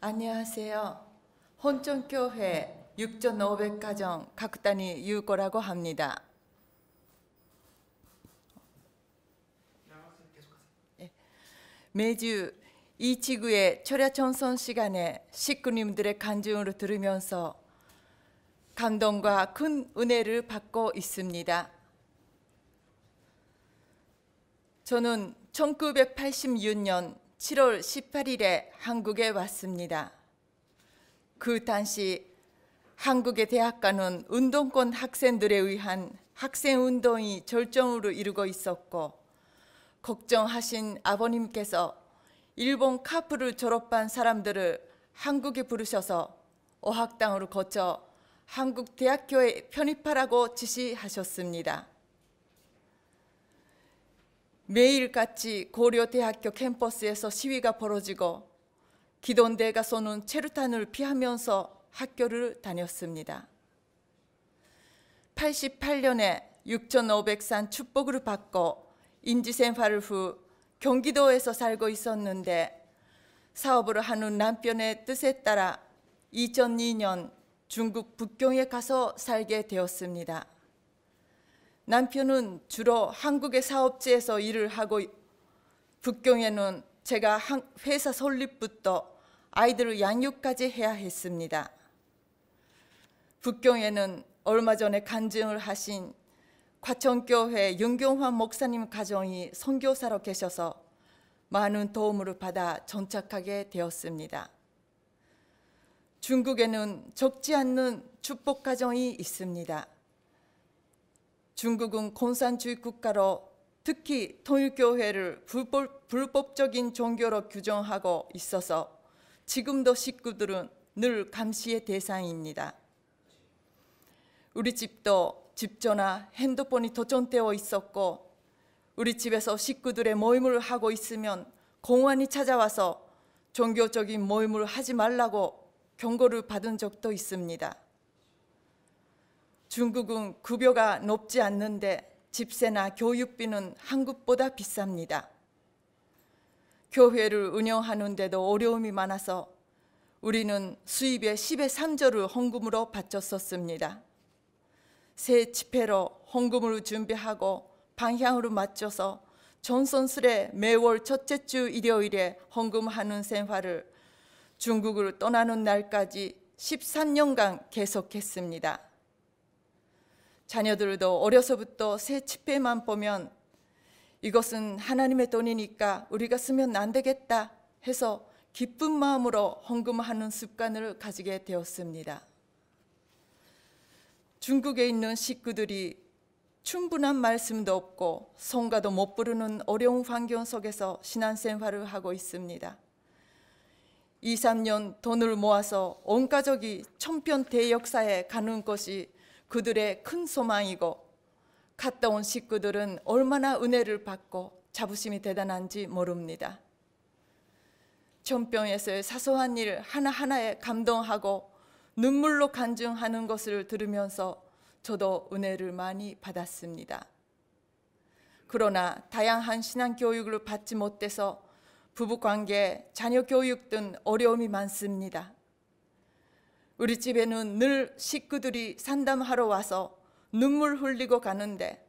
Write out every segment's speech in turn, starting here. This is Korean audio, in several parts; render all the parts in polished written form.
안녕하세요. 혼전교회 6,500가정 각단위 유고라고 합니다. 매주 이 지구의 철야천선 시간에 식구님들의 간증으로 들으면서 감동과 큰 은혜를 받고 있습니다. 저는 1986년 7월 18일에 한국에 왔습니다. 그 당시 한국의 대학가는 운동권 학생들에 의한 학생운동이 절정으로 이르고 있었고 걱정하신 아버님께서 일본 카프를 졸업한 사람들을 한국에 부르셔서 어학당으로 거쳐 한국 대학교에 편입하라고 지시하셨습니다. 매일같이 고려대학교 캠퍼스에서 시위가 벌어지고 기동대가 쏘는 체류탄을 피하면서 학교를 다녔습니다. 88년에 6,500산 축복을 받고 임지생활 후 경기도에서 살고 있었는데 사업을 하는 남편의 뜻에 따라 2002년 중국 북경에 가서 살게 되었습니다. 남편은 주로 한국의 사업지에서 일을 하고 북경에는 제가 회사 설립부터 아이들을 양육까지 해야 했습니다. 북경에는 얼마 전에 간증을 하신 과천교회 윤경환 목사님 가정이 선교사로 계셔서 많은 도움을 받아 정착하게 되었습니다. 중국에는 적지 않는 축복 가정이 있습니다. 중국은 공산주의 국가로 특히 통일교회를 불법적인 종교로 규정하고 있어서 지금도 식구들은 늘 감시의 대상입니다. 우리 집도 집전화, 핸드폰이 도청되어 있었고 우리 집에서 식구들의 모임을 하고 있으면 공안이 찾아와서 종교적인 모임을 하지 말라고 경고를 받은 적도 있습니다. 중국은 급여가 높지 않는데 집세나 교육비는 한국보다 비쌉니다. 교회를 운영하는데도 어려움이 많아서 우리는 수입의 10의 3조를 헌금으로 바쳤었습니다. 새 집회로 헌금을 준비하고 방향으로 맞춰서 전선술에 매월 첫째 주 일요일에 헌금하는 생활을 중국을 떠나는 날까지 13년간 계속했습니다. 자녀들도 어려서부터 새 집회만 보면 이것은 하나님의 돈이니까 우리가 쓰면 안 되겠다 해서 기쁜 마음으로 헌금하는 습관을 가지게 되었습니다. 중국에 있는 식구들이 충분한 말씀도 없고 성가도 못 부르는 어려운 환경 속에서 신앙생활을 하고 있습니다. 2, 3년 돈을 모아서 온 가족이 천편 대역사에 가는 것이 그들의 큰 소망이고 갔다 온 식구들은 얼마나 은혜를 받고 자부심이 대단한지 모릅니다. 천평에서의 사소한 일 하나하나에 감동하고 눈물로 간증하는 것을 들으면서 저도 은혜를 많이 받았습니다. 그러나 다양한 신앙교육을 받지 못해서 부부관계, 자녀교육 등 어려움이 많습니다. 우리 집에는 늘 식구들이 상담하러 와서 눈물 흘리고 가는데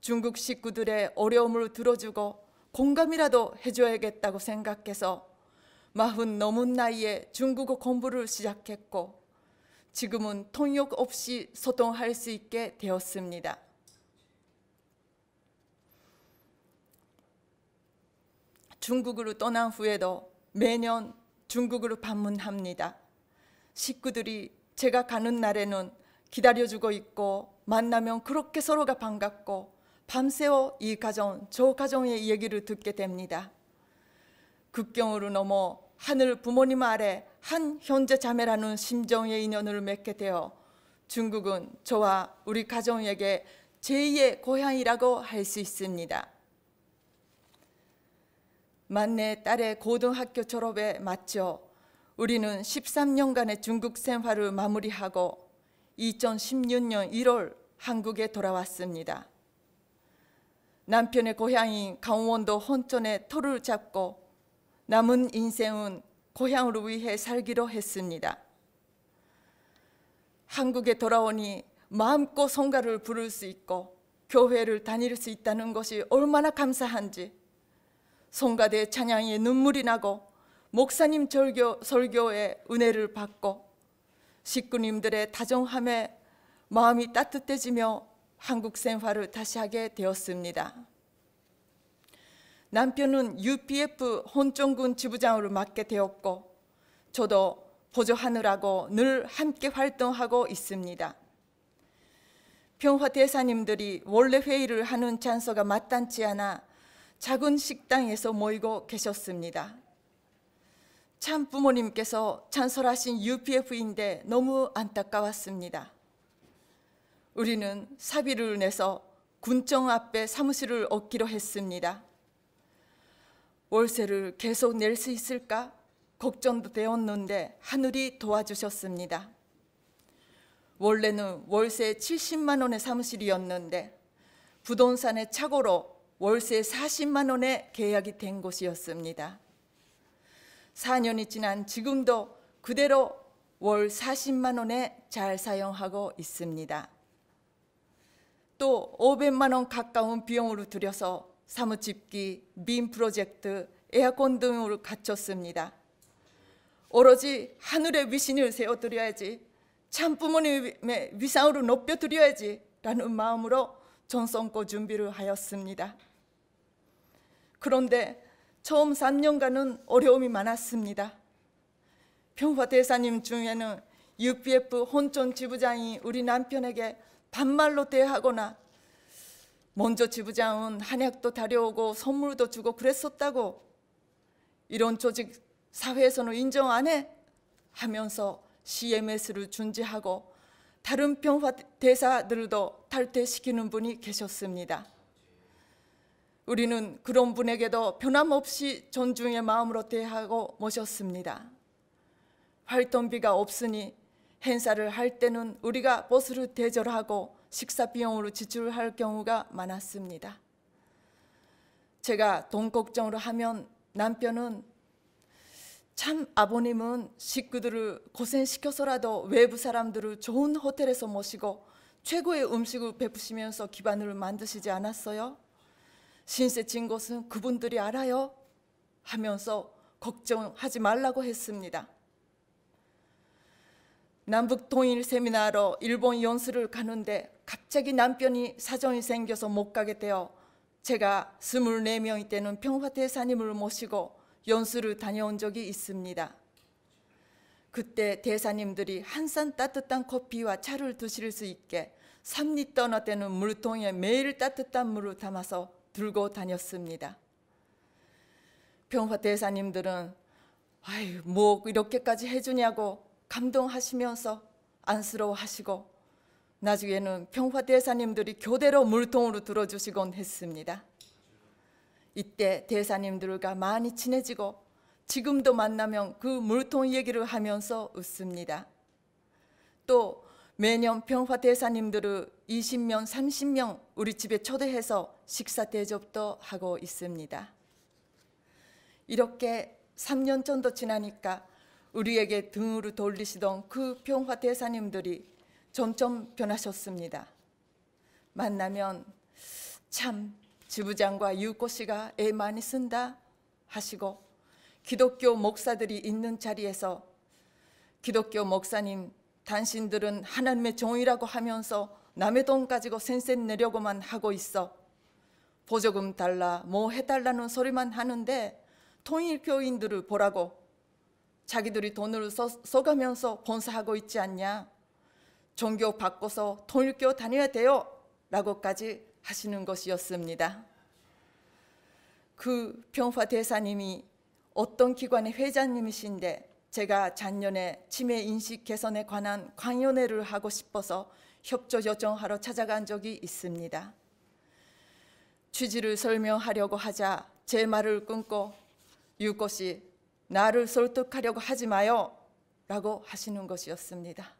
중국 식구들의 어려움을 들어주고 공감이라도 해줘야겠다고 생각해서 40 넘은 나이에 중국어 공부를 시작했고 지금은 통역 없이 소통할 수 있게 되었습니다. 중국으로 떠난 후에도 매년 중국으로 방문합니다. 식구들이 제가 가는 날에는 기다려주고 있고 만나면 그렇게 서로가 반갑고 밤새워 이 가정 저 가정의 얘기를 듣게 됩니다. 국경으로 넘어 하늘 부모님 아래 한 형제 자매라는 심정의 인연을 맺게 되어 중국은 저와 우리 가정에게 제2의 고향이라고 할 수 있습니다. 막내 딸의 고등학교 졸업에 맞춰 우리는 13년간의 중국 생활을 마무리하고 2016년 1월 한국에 돌아왔습니다. 남편의 고향인 강원도 혼천에 터를 잡고 남은 인생은 고향을 위해 살기로 했습니다. 한국에 돌아오니 마음껏 성가를 부를 수 있고 교회를 다닐 수 있다는 것이 얼마나 감사한지 성가대 찬양에 눈물이 나고 목사님 설교에 은혜를 받고 식구님들의 다정함에 마음이 따뜻해지며 한국 생활을 다시 하게 되었습니다. 남편은 UPF 혼종군 지부장으로 맡게 되었고 저도 보조하느라고 늘 함께 활동하고 있습니다. 평화대사님들이 원래 회의를 하는 장소가 마땅치 않아 작은 식당에서 모이고 계셨습니다. 참 부모님께서 찬솔하신 UPF인데 너무 안타까웠습니다. 우리는 사비를 내서 군청 앞에 사무실을 얻기로 했습니다. 월세를 계속 낼 수 있을까 걱정도 되었는데 하늘이 도와주셨습니다. 원래는 월세 70만 원의 사무실이었는데 부동산의 착오로 월세 40만 원에 계약이 된 곳이었습니다. 4년이 지난 지금도 그대로 월 40만 원에 잘 사용하고 있습니다. 또 500만 원 가까운 비용으로 들여서 사무집기, 민 프로젝트, 에어컨 등을 갖췄습니다. 오로지 하늘의 위신을 세워드려야지, 참 부모님의 위상으로 높여드려야지 라는 마음으로 전성고 준비를 하였습니다. 그런데 처음 3년간은 어려움이 많았습니다. 평화대사님 중에는 UPF 혼촌 지부장이 우리 남편에게 반말로 대하거나 먼저 지부장은 한약도 다려오고 선물도 주고 그랬었다고, 이런 조직 사회에서는 인정 안 해? 하면서 CMS를 중지하고 다른 평화대사들도 탈퇴시키는 분이 계셨습니다. 우리는 그런 분에게도 변함없이 존중의 마음으로 대하고 모셨습니다. 활동비가 없으니 행사를 할 때는 우리가 버스를 대절하고 식사 비용으로 지출할 경우가 많았습니다. 제가 돈 걱정을 하면 남편은 참 아버님은 식구들을 고생시켜서라도 외부 사람들을 좋은 호텔에서 모시고 최고의 음식을 베푸시면서 기반을 만드시지 않았어요? 신세 진 것은 그분들이 알아요? 하면서 걱정하지 말라고 했습니다. 남북 통일 세미나로 일본 연수를 가는데 갑자기 남편이 사정이 생겨서 못 가게 되어 제가 24명이 되는 평화대사님을 모시고 연수를 다녀온 적이 있습니다. 그때 대사님들이 한 산 따뜻한 커피와 차를 드실 수 있게 3리터나 되는 물통에 매일 따뜻한 물을 담아서 들고 다녔습니다. 평화대사님들은 아유 뭐 이렇게까지 해주냐고 감동하시면서 안쓰러워하시고 나중에는 평화대사님들이 교대로 물통으로 들어주시곤 했습니다. 이때 대사님들과 많이 친해지고 지금도 만나면 그 물통 얘기를 하면서 웃습니다. 또 매년 평화대사님들을 20명, 30명 우리 집에 초대해서 식사 대접도 하고 있습니다. 이렇게 3년 정도 지나니까 우리에게 등으로 돌리시던 그 평화대사님들이 점점 변하셨습니다. 만나면 참 지부장과 유코 씨가 애 많이 쓴다 하시고 기독교 목사들이 있는 자리에서 기독교 목사님 당신들은 하나님의 종이라고 하면서 남의 돈 가지고 센센 내려고만 하고 있어. 보조금 달라 뭐 해달라는 소리만 하는데 통일교인들을 보라고 자기들이 돈을 써가면서 봉사하고 있지 않냐. 종교 바꿔서 통일교 다녀야 돼요 라고까지 하시는 것이었습니다. 그 평화대사님이 어떤 기관의 회장님이신데 제가 작년에 치매 인식 개선에 관한 강연회를 하고 싶어서 협조 요청하러 찾아간 적이 있습니다. 취지를 설명하려고 하자 제 말을 끊고 유코 씨, 나를 설득하려고 하지 마요 라고 하시는 것이었습니다.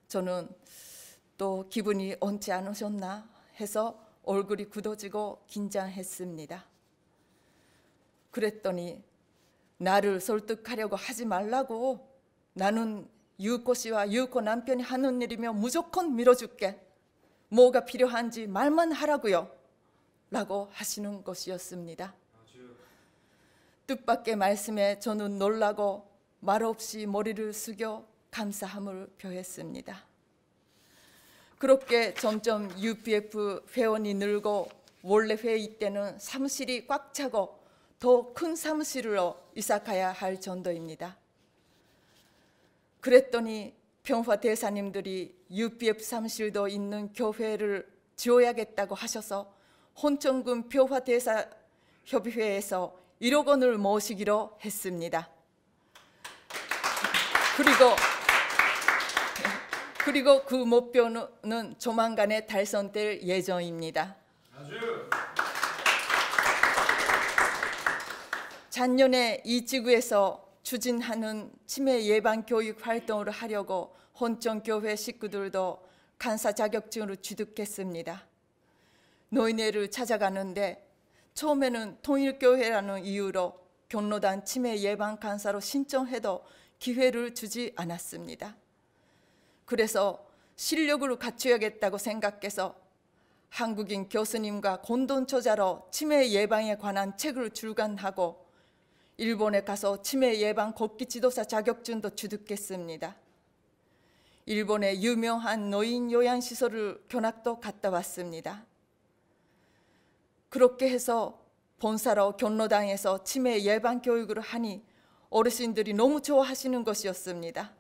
저는 또 기분이 얹지 않으셨나 해서 얼굴이 굳어지고 긴장했습니다. 그랬더니 나를 설득하려고 하지 말라고. 나는 유코 씨와 유코 남편이 하는 일이면 무조건 밀어줄게. 뭐가 필요한지 말만 하라고요. 라고 하시는 것이었습니다. 뜻밖의 말씀에 저는 놀라고 말없이 머리를 숙여 감사함을 표했습니다. 그렇게 점점 UPF 회원이 늘고 원래 회의 때는 사무실이 꽉 차고 더 큰 사무실로 이사 가야 할 정도입니다. 그랬더니 평화 대사님들이 UPF 사무실도 있는 교회를 지어야겠다고 하셔서 혼천군 평화 대사 협의회에서 1억 원을 모으시기로 했습니다. 그리고 그 목표는 조만간에 달성될 예정입니다. 작년에 이 지구에서 추진하는 치매 예방 교육 활동을 하려고 혼천교회 식구들도 간사 자격증으로 취득했습니다. 노인회를 찾아가는데 처음에는 통일교회라는 이유로 경로당 치매 예방 간사로 신청해도 기회를 주지 않았습니다. 그래서 실력으로 갖춰야겠다고 생각해서 한국인 교수님과 공동저자로 치매 예방에 관한 책을 출간하고 일본에 가서 치매 예방 걷기 지도사 자격증도 취득했습니다. 일본의 유명한 노인 요양시설을 견학도 갔다 왔습니다. 그렇게 해서 본사로 경로당에서 치매 예방 교육을 하니 어르신들이 너무 좋아하시는 것이었습니다.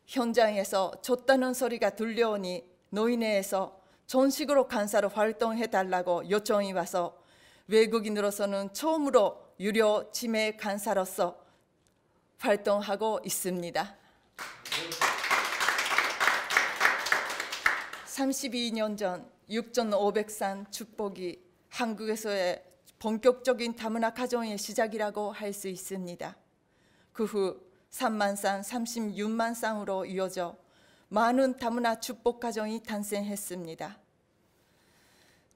현장에서 줬다는 소리가 들려오니 노인회에서 전식으로 간사로 활동해달라고 요청이 와서 외국인으로서는 처음으로 유료 치매 간사로서 활동하고 있습니다. 32년 전 6,500산 축복이 한국에서의 본격적인 다문화 가정의 시작이라고 할 수 있습니다. 그 후 3만 쌍, 36만 쌍으로 이어져 많은 다문화 축복 가정이 탄생했습니다.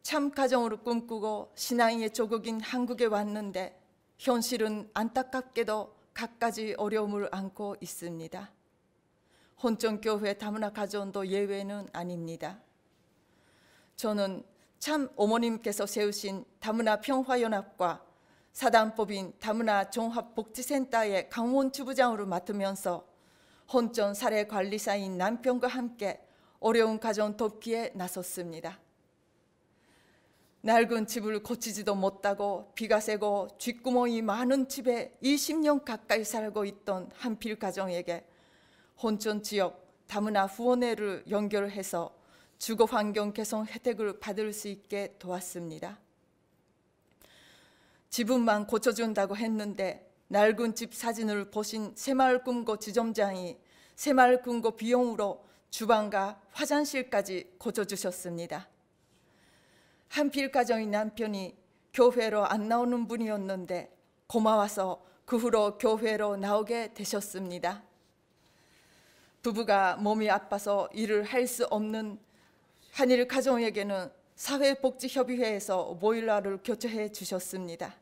참 가정으로 꿈꾸고 신앙의 조국인 한국에 왔는데 현실은 안타깝게도 갖가지 어려움을 안고 있습니다. 혼천교회 다문화 가정도 예외는 아닙니다. 저는 참 어머님께서 세우신 다문화 평화연합과 사단법인 다문화 종합복지센터의 강원주부장으로 맡으면서 혼천 사례관리사인 남편과 함께 어려운 가정 돕기에 나섰습니다. 낡은 집을 고치지도 못하고 비가 새고 쥐구멍이 많은 집에 20년 가까이 살고 있던 한필 가정에게 혼천 지역 다문화 후원회를 연결해서 주거환경 개선 혜택을 받을 수 있게 도왔습니다. 지붕만 고쳐준다고 했는데 낡은 집 사진을 보신 새마을금고 지점장이 새마을금고 비용으로 주방과 화장실까지 고쳐주셨습니다. 한필 가정의 남편이 교회로 안 나오는 분이었는데 고마워서 그 후로 교회로 나오게 되셨습니다. 부부가 몸이 아파서 일을 할 수 없는 한일 가정에게는 사회복지협의회에서 보일러를 교체해 주셨습니다.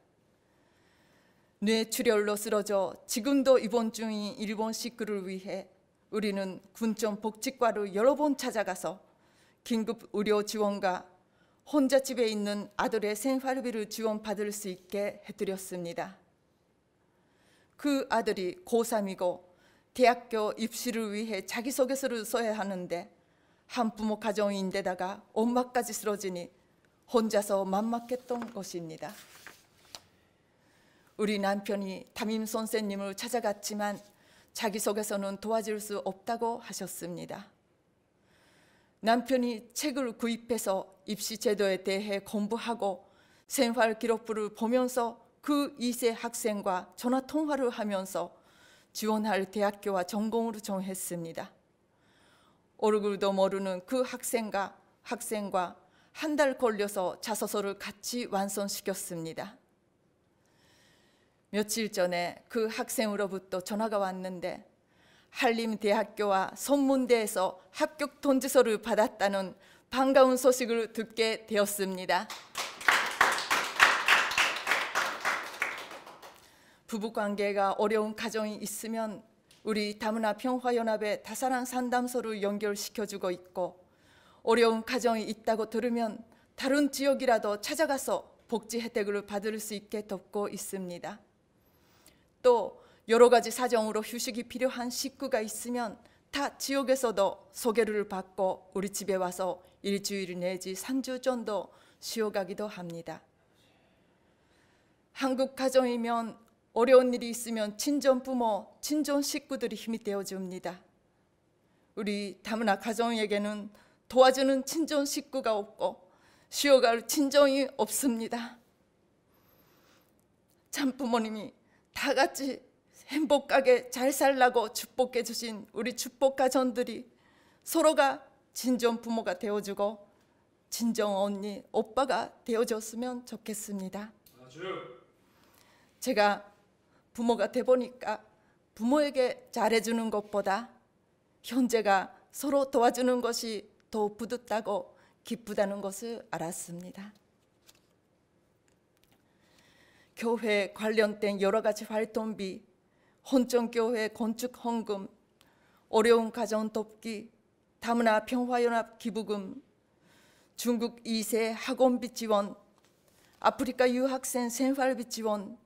뇌출혈로 쓰러져 지금도 입원 중인 일본 식구를 위해 우리는 군청 복지과를 여러 번 찾아가서 긴급 의료 지원과 혼자 집에 있는 아들의 생활비를 지원받을 수 있게 해드렸습니다. 그 아들이 고3이고 대학교 입시를 위해 자기소개서를 써야 하는데 한부모 가정인데다가 엄마까지 쓰러지니 혼자서 막막했던 것입니다. 우리 남편이 담임 선생님을 찾아갔지만 자기소개서는 도와줄 수 없다고 하셨습니다. 남편이 책을 구입해서 입시 제도에 대해 공부하고 생활 기록부를 보면서 그 2세 학생과 전화 통화를 하면서 지원할 대학교와 전공을 정했습니다. 얼굴도 모르는 그 학생과 한 달 걸려서 자소서를 같이 완성시켰습니다. 며칠 전에 그 학생으로부터 전화가 왔는데 한림대학교와 선문대에서 합격 통지서를 받았다는 반가운 소식을 듣게 되었습니다. 부부관계가 어려운 가정이 있으면 우리 다문화 평화연합의 다사랑 상담소를 연결시켜주고 있고, 어려운 가정이 있다고 들으면 다른 지역이라도 찾아가서 복지 혜택을 받을 수 있게 돕고 있습니다. 또 여러 가지 사정으로 휴식이 필요한 식구가 있으면 타 지역에서도 소개를 받고 우리 집에 와서 일주일 내지 3주 정도 쉬어가기도 합니다. 한국 가정이면 어려운 일이 있으면 친정 부모, 친정 식구들이 힘이 되어줍니다. 우리 다문화 가정에게는 도와주는 친정 식구가 없고 쉬어갈 친정이 없습니다. 참 부모님이 다 같이 행복하게 잘 살라고 축복해 주신 우리 축복 가정들이 서로가 친정 부모가 되어주고 친정 언니, 오빠가 되어줬으면 좋겠습니다. 제가 부모가 돼 보니까 부모에게 잘해주는 것보다 형제가 서로 도와주는 것이 더 뿌듯하고 기쁘다는 것을 알았습니다. 교회 관련된 여러 가지 활동비, 혼전교회 건축 헌금, 어려운 가정 돕기, 다문화 평화연합 기부금, 중국 2세 학원비 지원, 아프리카 유학생 생활비 지원,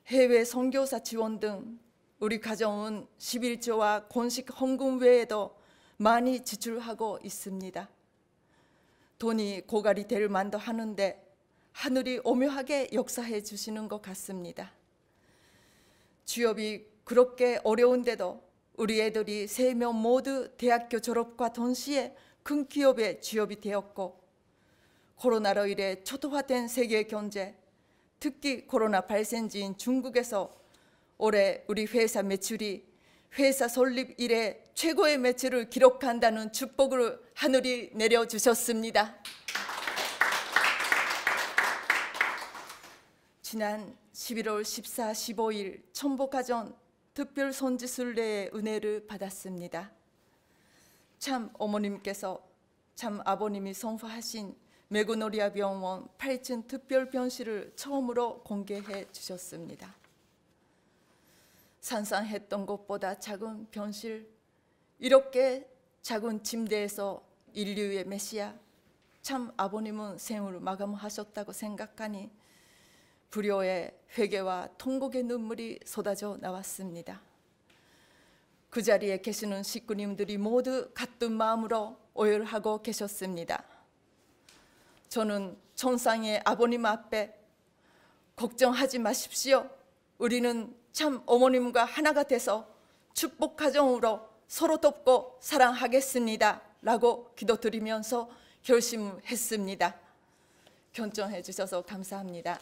해외 선교사 지원 등 우리 가정은 11조와 공식 헌금 외에도 많이 지출하고 있습니다. 돈이 고갈이 될 만도 하는데 하늘이 오묘하게 역사해 주시는 것 같습니다. 취업이 그렇게 어려운데도 우리 애들이 3명 모두 대학교 졸업과 동시에 큰 기업에 취업이 되었고, 코로나로 인해 초토화된 세계 경제, 특히 코로나 발생지인 중국에서 올해 우리 회사 매출이 회사 설립 이래 최고의 매출을 기록한다는 축복을 하늘이 내려주셨습니다. 지난 11월 14, 15일 천복가정 특별 손지순례의 은혜를 받았습니다. 참 어머님께서 참 아버님이 선포하신 메고노리아 병원 8층 특별 병실을 처음으로 공개해 주셨습니다. 상상했던 것보다 작은 병실, 이렇게 작은 침대에서 인류의 메시아, 참 아버님은 생을 마감하셨다고 생각하니 불효의 회개와 통곡의 눈물이 쏟아져 나왔습니다. 그 자리에 계시는 식구님들이 모두 같은 마음으로 오열하고 계셨습니다. 저는 천상의 아버님 앞에 걱정하지 마십시오. 우리는 참 어머님과 하나가 돼서 축복 가정으로 서로 돕고 사랑하겠습니다. 라고 기도드리면서 결심했습니다. 경청해 주셔서 감사합니다.